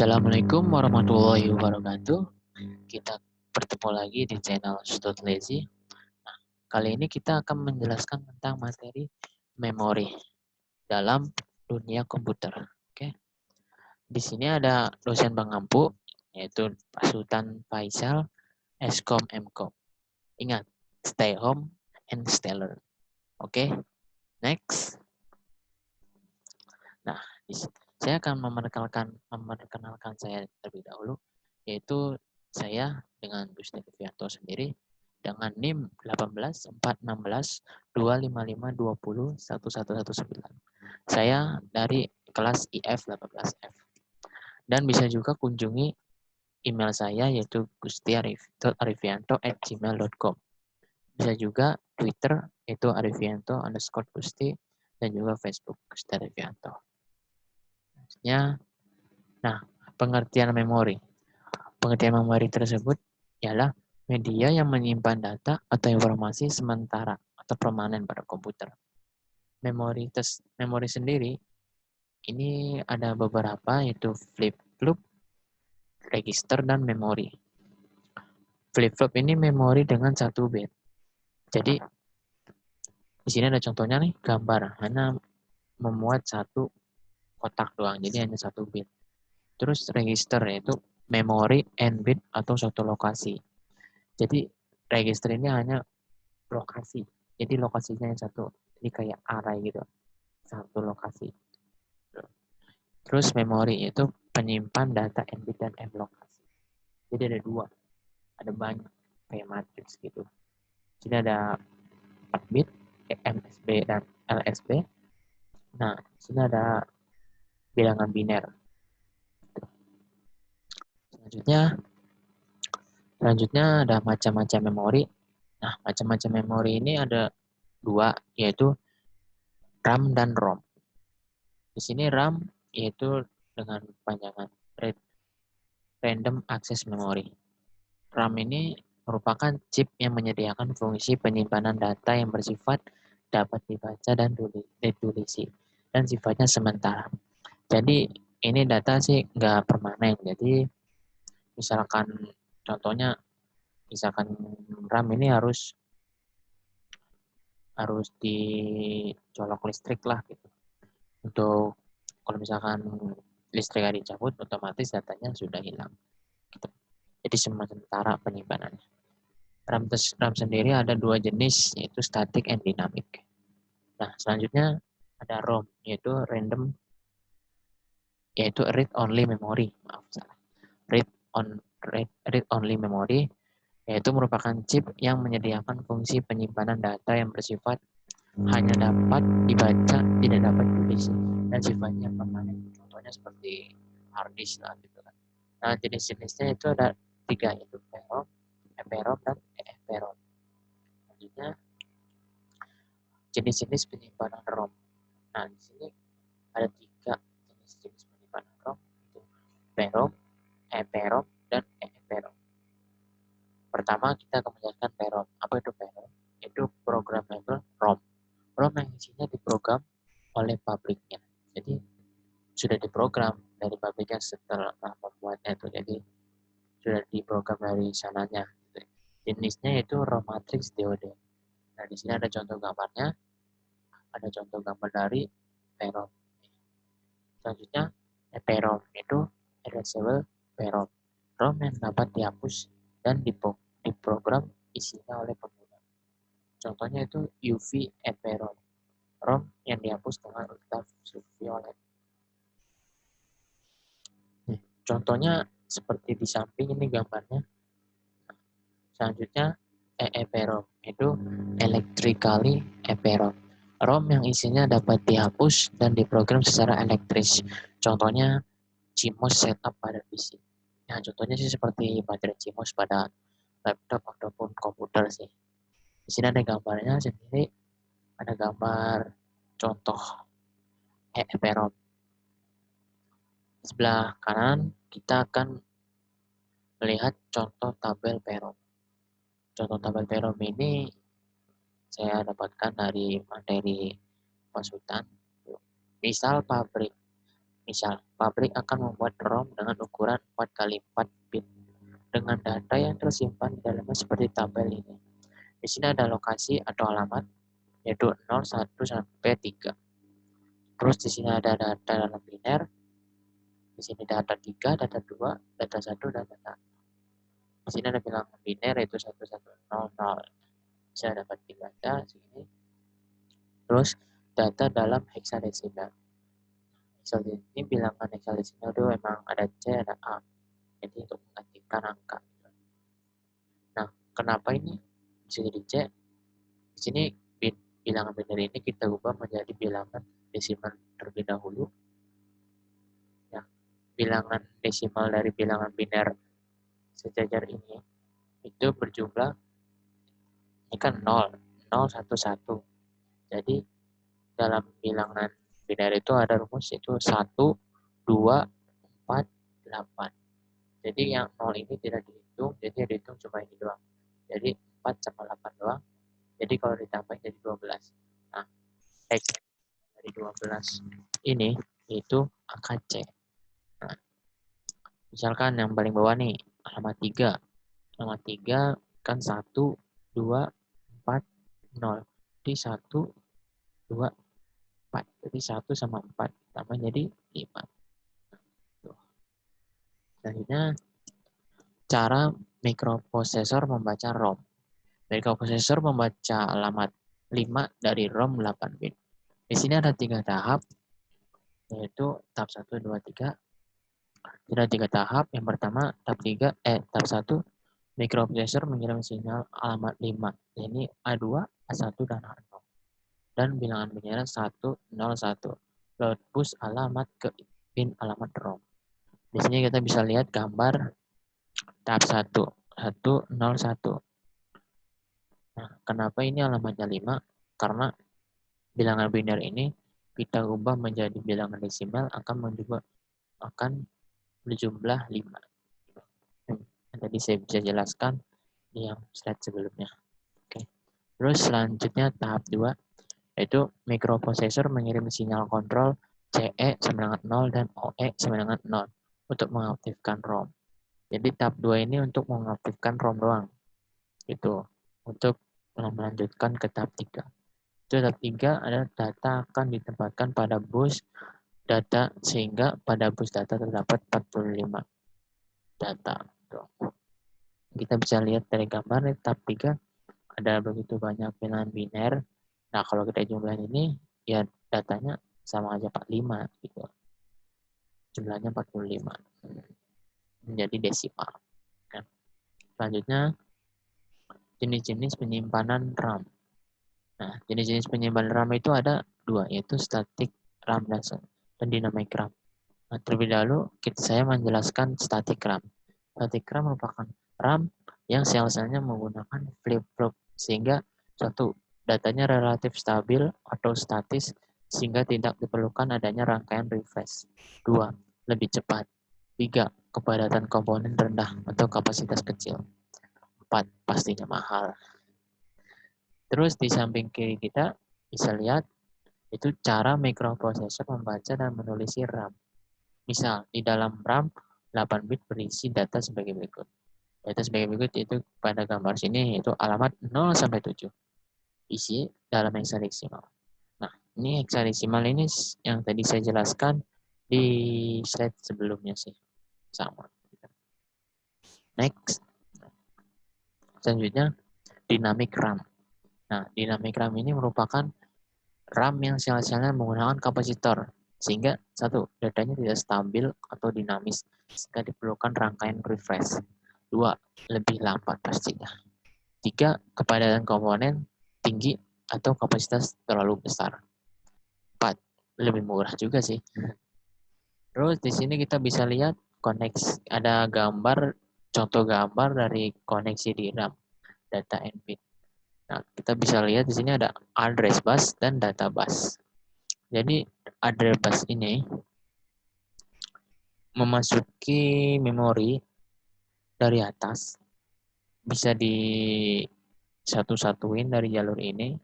Assalamualaikum warahmatullahi wabarakatuh. Kita bertemu lagi di channel Stud Lazy. Nah, kali ini kita akan menjelaskan tentang materi memori dalam dunia komputer. Oke. Di sini ada dosen pengampu, yaitu Pak Sultan Faisal, Eskom Mkom. Ingat, stay home and stay learn. Oke, next. Nah, saya akan memperkenalkan saya terlebih dahulu, yaitu saya dengan Gusti Devianto sendiri dengan NIM 18 416 255 20 1119. Saya dari kelas IF 18F. Dan bisa juga kunjungi email saya yaitu gustiarifianto@gmail.com. Bisa juga Twitter yaitu arifianto_gusti dan juga Facebook Gusti Arifianto. Nah, pengertian memori. Pengertian memori tersebut ialah media yang menyimpan data atau informasi sementara atau permanen pada komputer. Memori sendiri ini ada beberapa yaitu flip-flop, register, dan memori. Flip-flop ini memori dengan 1 bit. Jadi di sini ada contohnya nih, gambar hanya memuat 1 kotak doang, jadi hanya 1 bit. Terus register yaitu memori n bit atau suatu lokasi. Jadi register ini hanya lokasi. Jadi lokasinya yang satu. Ini kayak array gitu. Satu lokasi. Terus memori itu penyimpan data n bit dan m lokasi. Jadi ada 2. Ada banyak kayak matriks gitu. Jadi ada 4 bit, MSB dan LSB. Nah, di sini ada bilangan biner. Selanjutnya ada macam-macam memori. Nah, macam-macam memori ini ada 2, yaitu RAM dan ROM. Di sini RAM yaitu dengan panjangan Random Access Memory. RAM ini merupakan chip yang menyediakan fungsi penyimpanan data yang bersifat dapat dibaca dan ditulisi dan sifatnya sementara. Jadi ini data sih nggak permanen. Jadi misalkan contohnya RAM ini harus dicolok listrik lah gitu. Untuk kalau misalkan listrik dicabut, otomatis datanya sudah hilang. Gitu. Jadi sementara penyimpanannya. RAM sendiri ada 2 jenis, yaitu static and dynamic. Nah, selanjutnya ada ROM, yaitu read only memory. Maaf, salah. Read only memory, yaitu merupakan chip yang menyediakan fungsi penyimpanan data yang bersifat hanya dapat dibaca, tidak dapat ditulis, dan sifatnya permanen. Contohnya seperti hard disk lah gitu kan. Nah, jenis-jenisnya itu ada 3, yaitu PROM, EPROM, dan EEPROM. Selanjutnya jenis-jenis penyimpanan ROM. Nah, di sini ada 3 jenis-jenis penyimpanan ROM, yaitu PROM, EPROM, dan EEPROM. Pertama, kita akan menjelaskan PROM. Apa itu PROM? Itu programmable ROM. ROM yang isinya diprogram oleh pabriknya. Jadi sudah diprogram dari pabriknya setelah membuatnya itu. Jadi sudah diprogram dari sananya. Jenisnya itu ROM matrix DOD. Nah, di sini ada contoh gambarnya. Ada contoh gambar dari PROM. Selanjutnya, EPROM itu erasable PROM. ROM yang dapat dihapus dan diprogram isinya oleh pengguna. Contohnya itu UV EPROM. ROM yang dihapus dengan ultraviolet. Contohnya seperti di samping ini gambarnya. Selanjutnya EEPROM itu electrically EPROM. ROM yang isinya dapat dihapus dan diprogram secara elektris. Contohnya CMOS setup pada PC. Nah, contohnya sih seperti baterai CMOS pada laptop ataupun komputer sih. Di sini ada gambarnya sendiri, ada gambar contoh EEPROM. Sebelah kanan kita akan melihat contoh tabel PROM. Contoh tabel PROM ini saya dapatkan dari materi Pak Sultan. Misal pabrik. Misal, pabrik akan membuat ROM dengan ukuran 4x4 bit dengan data yang tersimpan di dalamnya seperti tabel ini. Di sini ada lokasi atau alamat, yaitu 0, 1, sampai 3. Terus di sini ada data dalam biner, di sini data 3, data 2, data 1, dan data. Di sini ada bilangan biner yaitu 1100. Bisa dapat 3 data sini. Terus data dalam hexadesimal. Ini bilangan hexadesimal itu memang ada C, ada A. Jadi untuk menggantikan angka. Nah, kenapa ini bisa jadi C? Di sini bilangan biner ini kita ubah menjadi bilangan desimal terlebih dahulu. Ya, bilangan desimal dari bilangan biner sejajar ini itu berjumlah ini kan 0, 0, 1, 1. Jadi dalam bilangan biner itu ada rumus itu 1, 2, 4, 8. Jadi yang 0 ini tidak dihitung, jadi yang dihitung cuma ini doang. Jadi 4 sama 8 doang. Jadi kalau ditambah jadi 12. Nah, X dari 12 ini itu angka C. Nah, misalkan yang paling bawah nih, alamat 3. Alamat 3 kan 1, 2, 4, 0. Jadi 1, 2, 4. Jadi 1 sama 4 tambah jadi 5. Selanjutnya, cara mikroprosesor membaca ROM. Mikroprosesor membaca alamat 5 dari ROM 8 bit. Di sini ada 3 tahap, yaitu tahap 1, 2, 3. Ada 3 tahap. Yang pertama, tahap 1, mikroprosesor mengirim sinyal alamat 5. Ini A2, A1, dan A0. Dan bilangan bilangan 1, 0, 1. Load push alamat ke pin alamat ROM. Di sini kita bisa lihat gambar tahap 1, 1, 0, 1. Nah, kenapa ini alamatnya 5? Karena bilangan biner ini kita ubah menjadi bilangan desimal akan berjumlah 5. Tadi saya bisa jelaskan di yang slide sebelumnya. Oke. Terus selanjutnya tahap 2, yaitu mikroprosesor mengirim sinyal kontrol CE sama dengan 0 dan OE sama dengan 0 untuk mengaktifkan ROM. Jadi tahap 2 ini untuk mengaktifkan ROM doang. Itu untuk melanjutkan ke tahap 3. Tahap 3 adalah data akan ditempatkan pada bus data sehingga pada bus data terdapat 45 data. Kita bisa lihat dari gambar di tahap 3 ada begitu banyak bilangan biner. Nah, kalau kita jumlahin ini ya datanya sama aja 45 gitu. Jumlahnya 45 menjadi desimal. Nah, selanjutnya jenis-jenis penyimpanan RAM. Nah, jenis-jenis penyimpanan RAM itu ada 2, yaitu static RAM dan dynamic RAM. Nah, terlebih dahulu saya menjelaskan static RAM. Static RAM merupakan RAM yang sel-selnya menggunakan flip-flop sehingga satu, datanya relatif stabil atau statis sehingga tidak diperlukan adanya rangkaian refresh. 2, lebih cepat. 3, kepadatan komponen rendah atau kapasitas kecil. 4, pastinya mahal. Terus di samping kiri kita bisa lihat itu cara mikroprosesor membaca dan menulis RAM. Misal, di dalam RAM 8 bit berisi data sebagai berikut. Data sebagai berikut itu pada gambar sini yaitu alamat 0 sampai 7. Isi dalam hexadesimal. Nah, ini hexadesimal ini yang tadi saya jelaskan di slide sebelumnya sih. Sama. Next. Selanjutnya, dynamic RAM. Nah, dynamic RAM ini merupakan RAM yang sel-selnya menggunakan kapasitor. Sehingga, satu, datanya tidak stabil atau dinamis. Sehingga diperlukan rangkaian refresh. 2, lebih lambat pastinya. 3, kepadatan komponen tinggi atau kapasitas terlalu besar. 4, lebih murah juga sih. Terus di sini kita bisa lihat koneksi, ada gambar, contoh gambar dari koneksi di RAM, data and bit. Nah, kita bisa lihat di sini ada address bus dan data bus. Jadi address bus ini memasuki memori dari atas, bisa di satu-satuin dari jalur ini,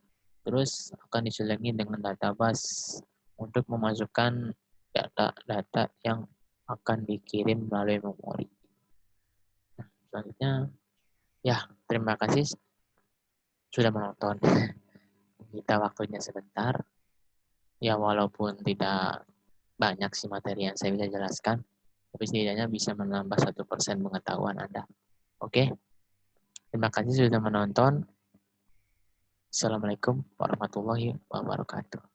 terus akan diselingi dengan data bus untuk memasukkan data yang akan dikirim melalui memori. Nah, selanjutnya, ya, terima kasih sudah menonton. Kita waktunya sebentar. Ya, walaupun tidak banyak sih materi yang saya bisa jelaskan, tapi setidaknya bisa menambah 1% pengetahuan Anda. Oke, terima kasih sudah menonton. Assalamualaikum warahmatullahi wabarakatuh.